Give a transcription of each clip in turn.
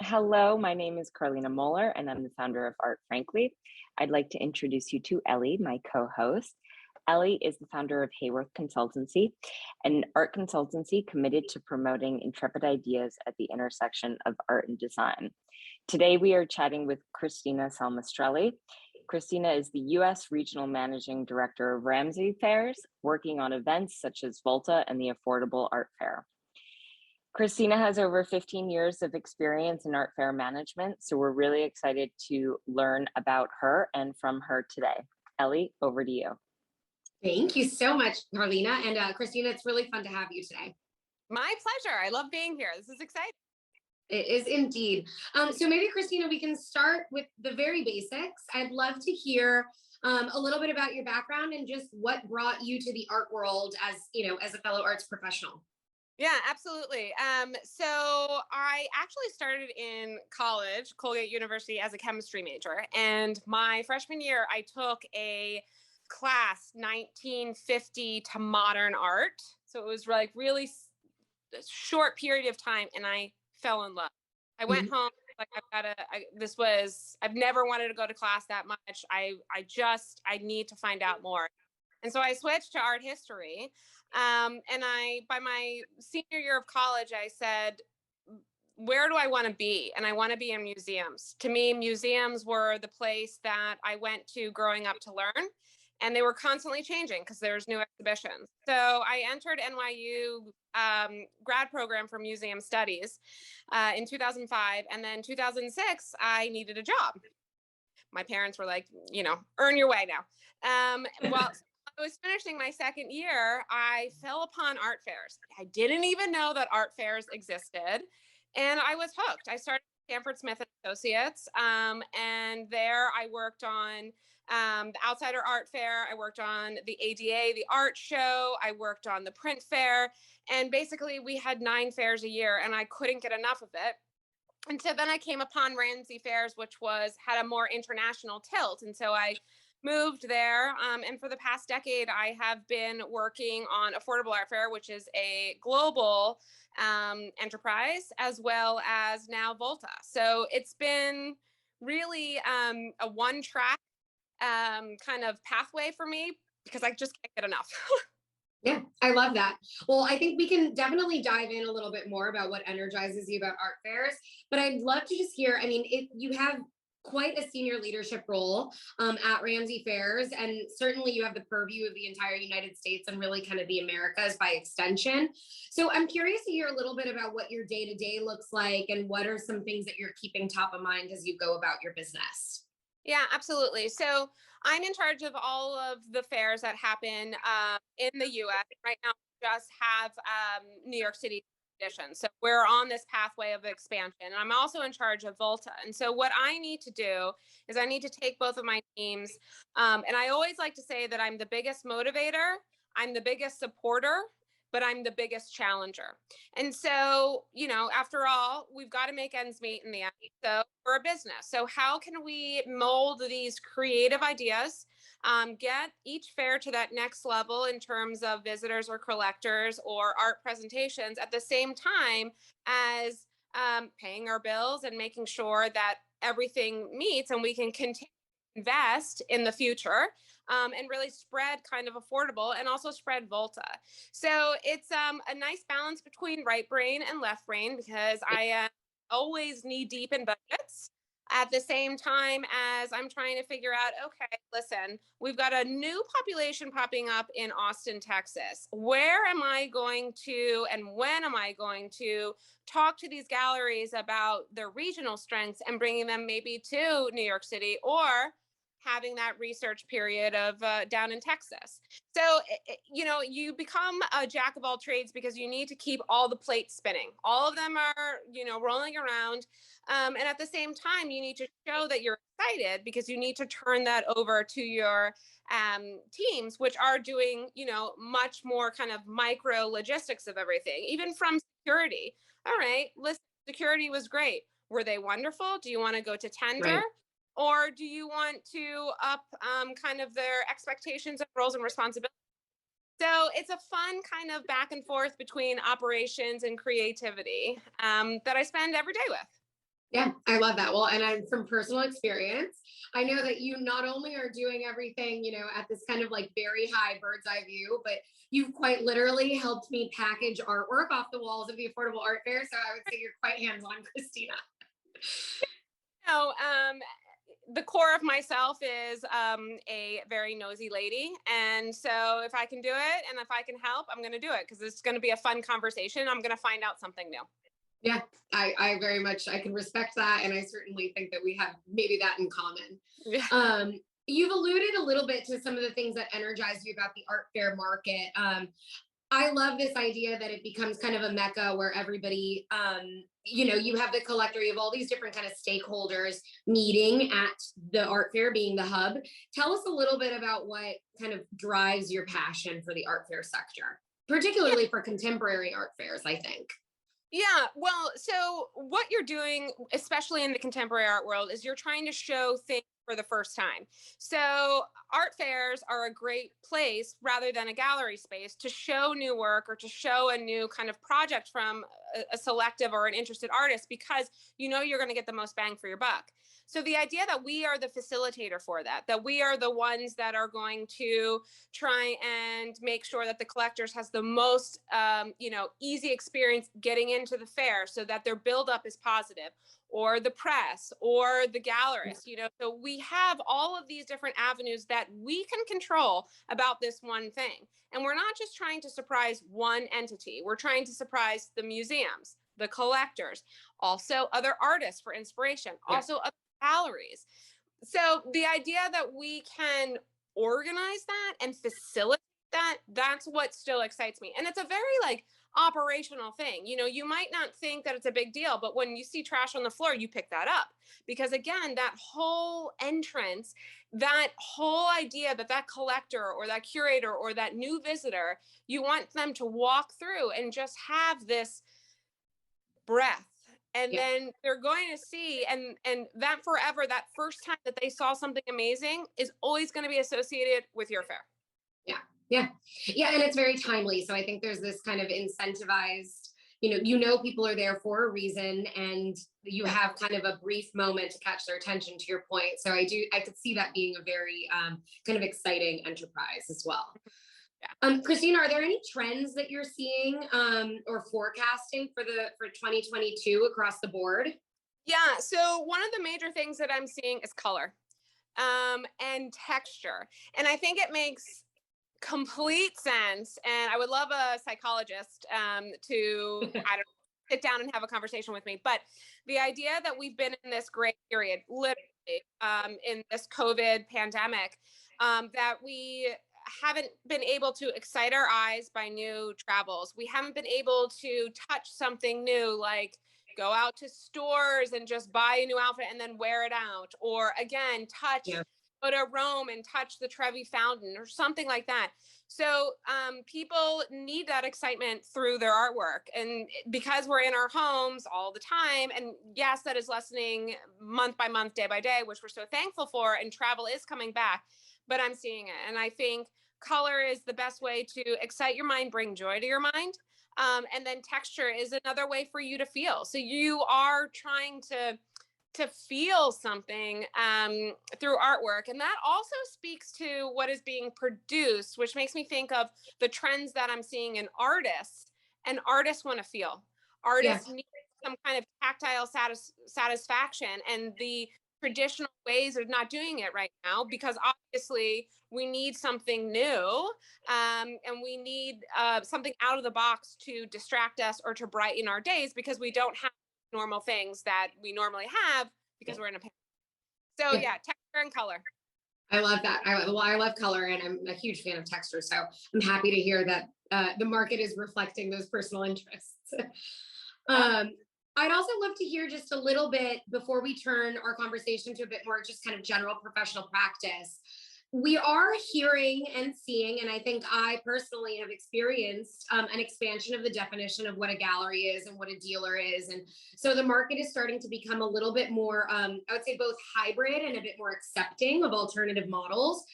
Hello, my name is Karline Moeller, and I'm the founder of Art Frankly. I'd like to introduce you to Ellie, my co host. Ellie is the founder of Hayworth Consultancy, an art consultancy committed to promoting intrepid ideas at the intersection of art and design. Today, we are chatting with Christina Salmastrelli. Christina is the US Regional Managing Director of Ramsay Fairs, working on events such as VOLTA and the Affordable Art Fair. Christina has over 15 years of experience in art fair management, so we're really excited to learn about her and from her today. Ellie, over to you. Thank you so much, Carlina. And Christina, it's really fun to have you today. My pleasure. I love being here. This is exciting. It is indeed. So maybe, Christina, we can start with the very basics. I'd love to hear a little bit about your background and just what brought you to the art world as a fellow arts professional. Yeah, absolutely. So I actually started in college, Colgate University, as a chemistry major. And my freshman year, I took a class 1950 to modern art. So it was like really short period of time, and I fell in love. I went home like I've never wanted to go to class that much. I need to find out more. And so I switched to art history. And by my senior year of college, I said, where do I want to be? And I want to be in museums. To me, museums were the place that I went to growing up to learn. And they were constantly changing because there's new exhibitions. So I entered NYU grad program for museum studies in 2005. And then 2006, I needed a job. My parents were like, earn your way now. Well, I was finishing my second year, I fell upon art fairs. I didn't even know that art fairs existed, and I was hooked. I started Stanford Smith and Associates, and there I worked on the Outsider Art Fair. I worked on the ADA, the art show. I worked on the print fair, and basically we had 9 fairs a year, and I couldn't get enough of it. And so then I came upon Ramsay Fairs, which had a more international tilt, and so I moved there. And for the past decade, I have been working on Affordable Art Fair, which is a global enterprise, as well as now VOLTA. So it's been really a one-track kind of pathway for me because I just can't get enough. Yeah, I love that. Well, I think we can definitely dive in a little bit more about what energizes you about art fairs. But I'd love to just hear, you have quite a senior leadership role at Ramsay Fairs, and certainly you have the purview of the entire United States and really kind of the Americas by extension. So I'm curious to hear a little bit about what your day-to-day looks like and what are some things that you're keeping top of mind as you go about your business. Yeah, absolutely. So I'm in charge of all of the fairs that happen in the US. Right now, we just have New York City edition. So we're on this pathway of expansion. And I'm also in charge of VOLTA. And so what I need to do is I need to take both of my teams. And I always like to say that I'm the biggest motivator, I'm the biggest supporter, but I'm the biggest challenger. And so, after all, we've got to make ends meet in the end. So we're a business. So how can we mold these creative ideas, get each fair to that next level in terms of visitors or collectors or art presentations at the same time as paying our bills and making sure that everything meets and we can continue to invest in the future, and really spread kind of affordable and also spread VOLTA. So it's a nice balance between right brain and left brain because I always knee deep in budgets at the same time as I'm trying to figure out, okay, listen, we've got a new population popping up in Austin, Texas. Where am I going to and when am I going to talk to these galleries about their regional strengths and bringing them maybe to New York City or having that research period of down in Texas. So, you become a jack of all trades because you need to keep all the plates spinning. All of them are, rolling around. And at the same time, you need to show that you're excited because you need to turn that over to your teams, which are doing, much more kind of micro logistics of everything, even from security. All right, listen, security was great. Were they wonderful? Do you want to go to tender? Right. Or do you want to up kind of their expectations of roles and responsibilities? So it's a fun kind of back and forth between operations and creativity that I spend every day with. I love that. Well, and I'm from personal experience. I know that you not only are doing everything, at this kind of like very high bird's eye view, but you've quite literally helped me package artwork off the walls of the Affordable Art Fair. So I would say you're quite hands-on, Christina. No, the core of myself is a very nosy lady. And so if I can do it and if I can help, I'm going to do it because it's going to be a fun conversation. I'm going to find out something new. Yeah, I very much, I can respect that. And I certainly think that we have maybe that in common. Yeah. You've alluded a little bit to some of the things that energize you about the art fair market. I love this idea that it becomes kind of a mecca where everybody, you have the collector, you have all these different kind of stakeholders meeting at the art fair being the hub. Tell us a little bit about what kind of drives your passion for the art fair sector, particularly for contemporary art fairs, I think. Yeah, well, so what you're doing, especially in the contemporary art world, is you're trying to show things for the first time. So art fairs are a great place rather than a gallery space to show new work or to show a new kind of project from a selective or an interested artist because you're going to get the most bang for your buck. So the idea that we are the facilitator for that we are the ones that are going to try and make sure that the collectors has the most, easy experience getting into the fair so that their buildup is positive, or the press or the gallerist, so we have all of these different avenues that we can control about this one thing. And we're not just trying to surprise one entity. We're trying to surprise the museums, the collectors, also other artists for inspiration, also other galleries. So the idea that we can organize that and facilitate that's what still excites me. And it's a very operational thing. You might not think that it's a big deal, but when you see trash on the floor, you pick that up. Because again, that whole entrance, that whole idea that collector or that curator or that new visitor, you want them to walk through and just have this breath. And then they're going to see, and that forever, that first time that they saw something amazing is always going to be associated with your fair. Yeah. And it's very timely. So I think there's this kind of incentivized, people are there for a reason, and you have kind of a brief moment to catch their attention, to your point. So I could see that being a very kind of exciting enterprise as well. Yeah. Christina, are there any trends that you're seeing or forecasting for 2022 across the board? Yeah. So one of the major things that I'm seeing is color and texture. And I think it makes complete sense. And I would love a psychologist to, sit down and have a conversation with me. But the idea that we've been in this great period, literally in this COVID pandemic, that we haven't been able to excite our eyes by new travels. We haven't been able to touch something new, like go out to stores and just buy a new outfit and then wear it out. Or again, go to Rome and touch the Trevi Fountain or something like that. So people need that excitement through their artwork. And because we're in our homes all the time, and yes, that is lessening month by month, day by day, which we're so thankful for, and travel is coming back, but I'm seeing it. And I think color is the best way to excite your mind, bring joy to your mind. And then texture is another way for you to feel. So you are trying to feel something through artwork. And that also speaks to what is being produced, which makes me think of the trends that I'm seeing in artists. And artists want to feel. Artists need some kind of tactile satisfaction. And the traditional ways of not doing it right now, because obviously we need something new and we need something out of the box to distract us or to brighten our days, because we don't have normal things that we normally have because we're in a pandemic. So texture and color. I love that. I love color, and I'm a huge fan of texture. So I'm happy to hear that the market is reflecting those personal interests. I'd also love to hear just a little bit, before we turn our conversation to a bit more just kind of general professional practice. We are hearing and seeing, and I think I personally have experienced an expansion of the definition of what a gallery is and what a dealer is. And so the market is starting to become a little bit more, I would say, both hybrid and a bit more accepting of alternative models.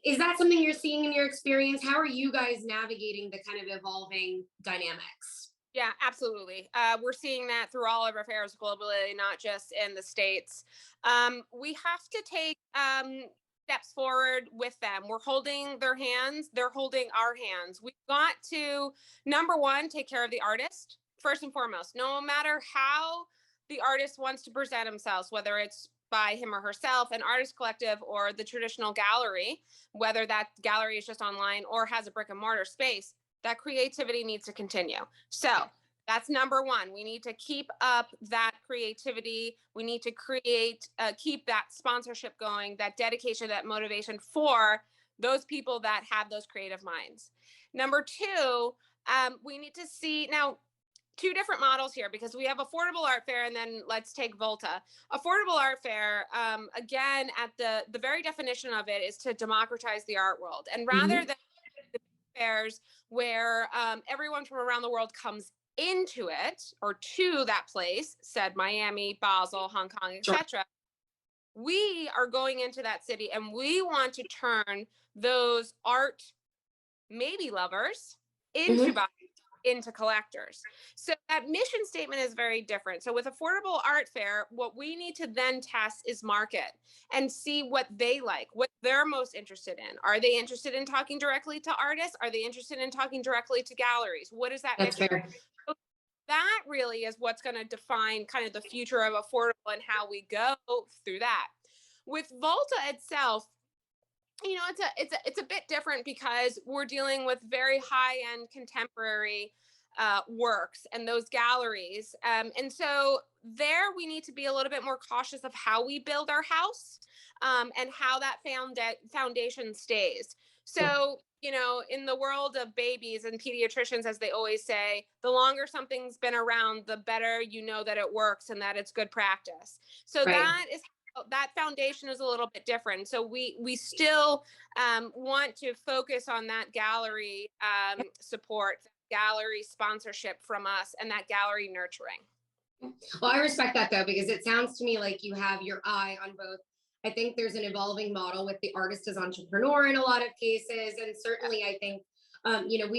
Is that something you're seeing in your experience? How are you guys navigating the kind of evolving dynamics? Yeah, absolutely. We're seeing that through all of our fairs globally, not just in the States. We have to take steps forward with them. We're holding their hands, they're holding our hands. We've got to, number one, take care of the artist, first and foremost. No matter how the artist wants to present themselves, whether it's by him or herself, an artist collective, or the traditional gallery, whether that gallery is just online or has a brick and mortar space, that creativity needs to continue. So that's number one. We need to keep up that creativity. We need to keep that sponsorship going, that dedication, that motivation for those people that have those creative minds. Number two, we need to see now two different models here, because we have affordable art fair and then let's take VOLTA. Affordable art fair, again, at the very definition of it is to democratize the art world. And rather than the fairs where everyone from around the world comes into it or to that place, said Miami, Basel, Hong Kong, etc. We are going into that city and we want to turn those art maybe lovers into collectors. So that mission statement is very different. So with affordable art fair, what we need to then test is market and see what they like, what they're most interested in. Are they interested in talking directly to artists? Are they interested in talking directly to galleries? What is that mission? Fair. So that really is what's going to define kind of the future of affordable and how we go through that. With VOLTA itself, you know, it's a bit different because we're dealing with very high-end contemporary works and those galleries. And so there we need to be a little bit more cautious of how we build our house and how that foundation stays. So, you know, in the world of babies and pediatricians, as they always say, the longer something's been around, the better you know that it works and that it's good practice. So that foundation is a little bit different. So we still want to focus on that gallery support, gallery sponsorship from us, and that gallery nurturing. Well, I respect that though, because it sounds to me like you have your eye on both. I think there's an evolving model with the artist as entrepreneur in a lot of cases. And certainly I think, you know,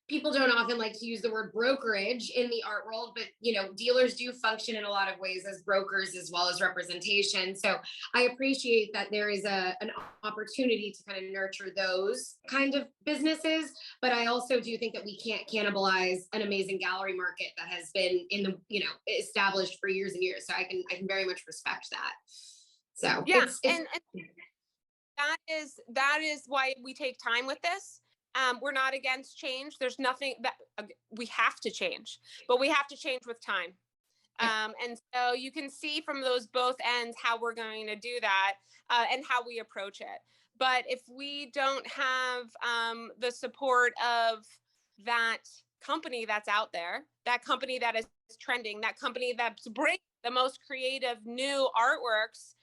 people don't often like to use the word brokerage in the art world, but you know, dealers do function in a lot of ways as brokers as well as representation. So I appreciate that there is an opportunity to kind of nurture those kind of businesses, but I also do think that we can't cannibalize an amazing gallery market that has been in the, you know, established for years and years. So I can very much respect that. So yeah, and that is why we take time with this. We're not against change. There's nothing that we have to change, but we have to change with time. And so you can see from those both ends how we're going to do that and how we approach it. But if we don't have the support of that company that's out there, that company that is trending, that company that's bringing the most creative new artworks,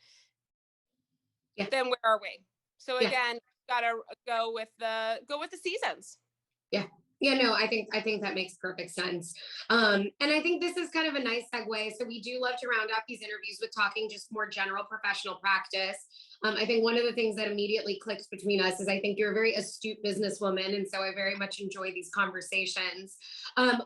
then where are we? So again, gotta go with the seasons. Yeah, no, I think that makes perfect sense. And I think this is kind of a nice segue. So we do love to round up these interviews with talking just more general professional practice. I think one of the things that immediately clicks between us is I think you're a very astute businesswoman, and so I very much enjoy these conversations.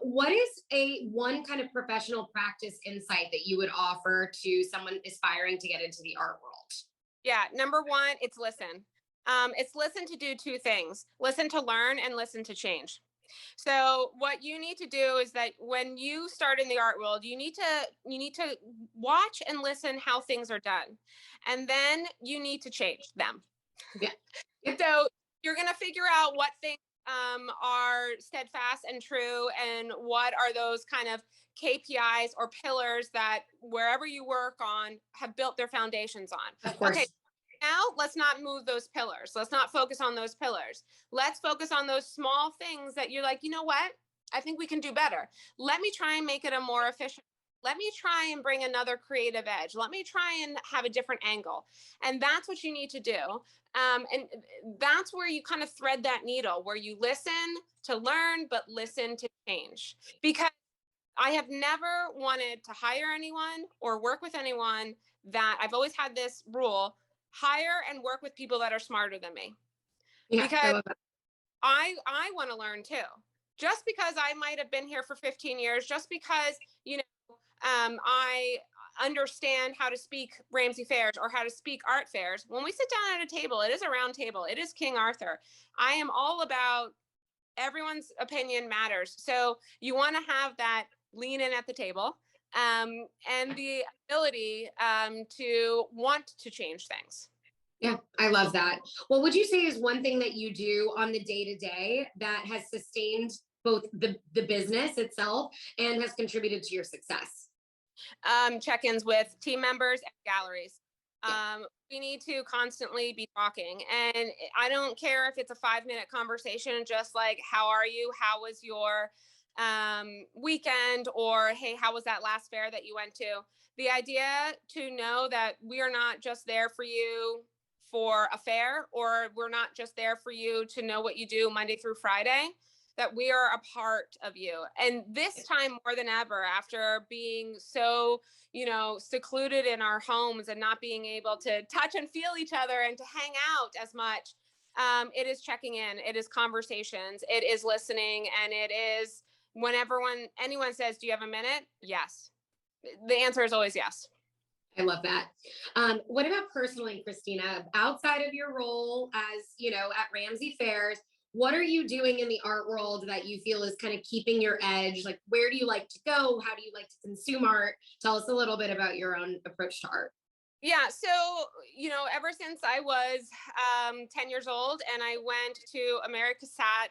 What is one kind of professional practice insight that you would offer to someone aspiring to get into the art world? Yeah, number one, it's listen. It's listen to do two things: listen to learn and listen to change. So what you need to do is that when you start in the art world, you need to watch and listen how things are done, and then you need to change them. So you're going to figure out what things are steadfast and true, and what are those kind of KPIs or pillars that wherever you work on have built their foundations on. Of course. Okay. Now, let's not move those pillars. Let's not focus on those pillars. Let's focus on those small things that you're like, you know what? I think we can do better. Let me try and make it a more efficient. Let me try and bring another creative edge. Let me try and have a different angle. And that's what you need to do. And that's where you kind of thread that needle, where you listen to learn, but listen to change. Because I have never wanted to hire anyone or work with anyone that I've always had this rule: hire and work with people that are smarter than me, because I want to learn too. just because I might have been here for 15 years, just because, I understand how to speak Ramsay fairs or how to speak art fairs. When we sit down at a table, it is a round table. It is King Arthur. I am all about everyone's opinion matters. So you want to have that lean in at the table, and the ability to want to change things. Yeah, I love that. What would you say is one thing that you do on the day-to-day that has sustained both the business itself and has contributed to your success? Check-ins with team members and galleries. Yeah. We need to constantly be talking, and I don't care if it's a 5-minute conversation, just like, how are you? How was your weekend? Or, hey, how was that last fair that you went to? The idea to know that we are not just there for you for a fair, or we're not just there for you to know what you do Monday through Friday, that we are a part of you. And this time more than ever, after being so, secluded in our homes and not being able to touch and feel each other and to hang out as much, it is checking in, it is conversations, it is listening, and it is whenever anyone says, do you have a minute? Yes. The answer is always yes. I love that. What about personally, Christina, outside of your role as, at Ramsay Fairs, what are you doing in the art world that you feel is kind of keeping your edge? Like, where do you like to go? How do you like to consume art? Tell us a little bit about your own approach to art. Yeah. So, ever since I was 10 years old and I went to America Sat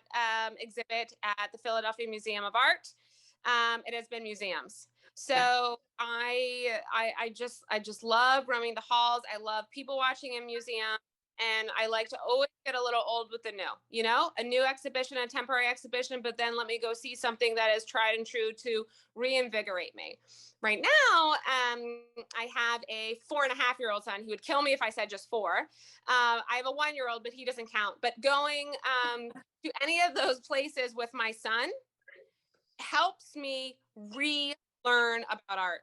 exhibit at the Philadelphia Museum of Art, it has been museums. So I just love roaming the halls. I love people watching in museums. And I like to always get a little old with the new, a new exhibition, a temporary exhibition, but then let me go see something that is tried and true to reinvigorate me. Right now, I have a 4.5-year-old son who would kill me if I said just 4. I have a 1-year-old, but he doesn't count. But going to any of those places with my son helps me relearn about art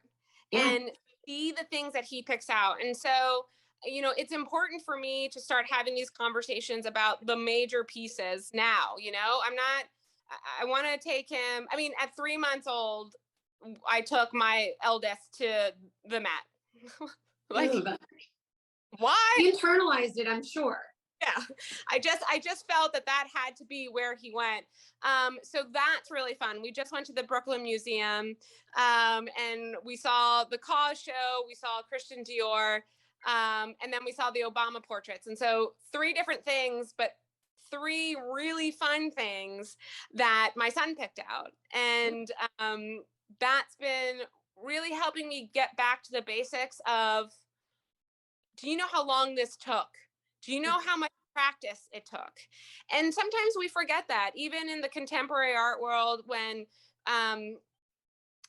and see the things that he picks out. And so, it's important for me to start having these conversations about the major pieces now. I want to take him. I mean, at 3 months old, I took my eldest to the Met. Like, why? You internalized it, I'm sure. Yeah, I just felt that had to be where he went. So that's really fun. We just went to the Brooklyn Museum, and we saw the Cause show. We saw Christian Dior. And then we saw the Obama portraits. And so 3 different things, but 3 really fun things that my son picked out. And that's been really helping me get back to the basics of, do you know how long this took? Do you know how much practice it took? And sometimes we forget that, even in the contemporary art world, when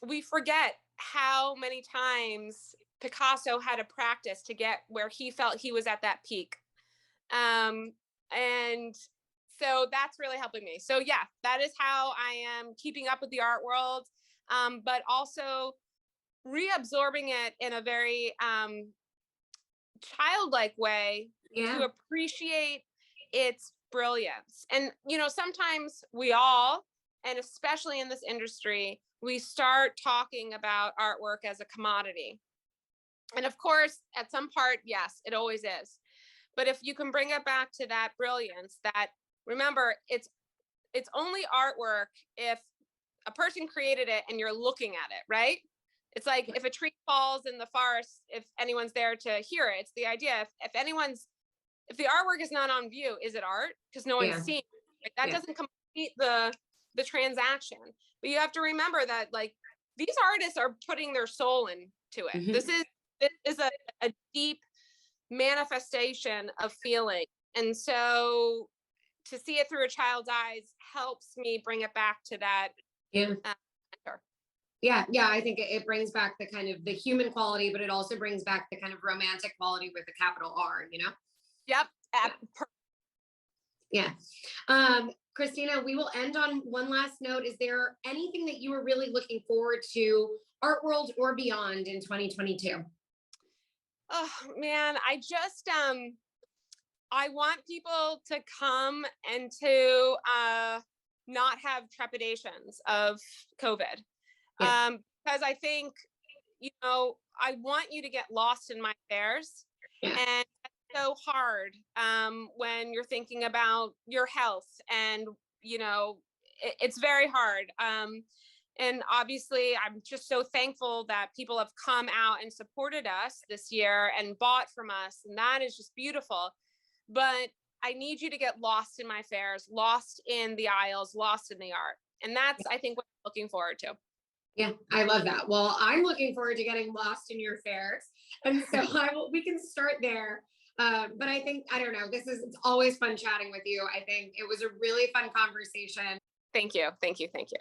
we forget how many times Picasso had to practice to get where he felt he was at that peak. And so that's really helping me. So yeah, that is how I am keeping up with the art world, but also reabsorbing it in a very childlike way to appreciate its brilliance. And, sometimes we all, and especially in this industry, we start talking about artwork as a commodity. And of course, at some part, yes, it always is. But if you can bring it back to that brilliance, that, remember, it's only artwork if a person created it and you're looking at it, right? It's like if a tree falls in the forest, if anyone's there to hear it, it's the idea. If the artwork is not on view, is it art? Because no one's seeing it. Right? That doesn't complete the transaction. But you have to remember that, like, these artists are putting their soul into it. Mm-hmm. This is a deep manifestation of feeling. And so to see it through a child's eyes helps me bring it back to that. Yeah, I think it brings back the kind of the human quality, but it also brings back the kind of romantic quality with a capital R, Yep. Yeah. Christina, we will end on one last note. Is there anything that you were really looking forward to, art world or beyond, in 2022? Oh man, I just I want people to come and to not have trepidations of COVID. Yeah. Because I think, you know, I want you to get lost in my fairs. Yeah. And it's so hard when you're thinking about your health, and, you know, it's very hard. And obviously, I'm just so thankful that people have come out and supported us this year and bought from us. And that is just beautiful. But I need you to get lost in my fairs, lost in the aisles, lost in the art. And that's, I think, what I'm looking forward to. Yeah, I love that. Well, I'm looking forward to getting lost in your fairs. And so we can start there. But I think, I don't know, it's always fun chatting with you. I think it was a really fun conversation. Thank you. Thank you. Thank you.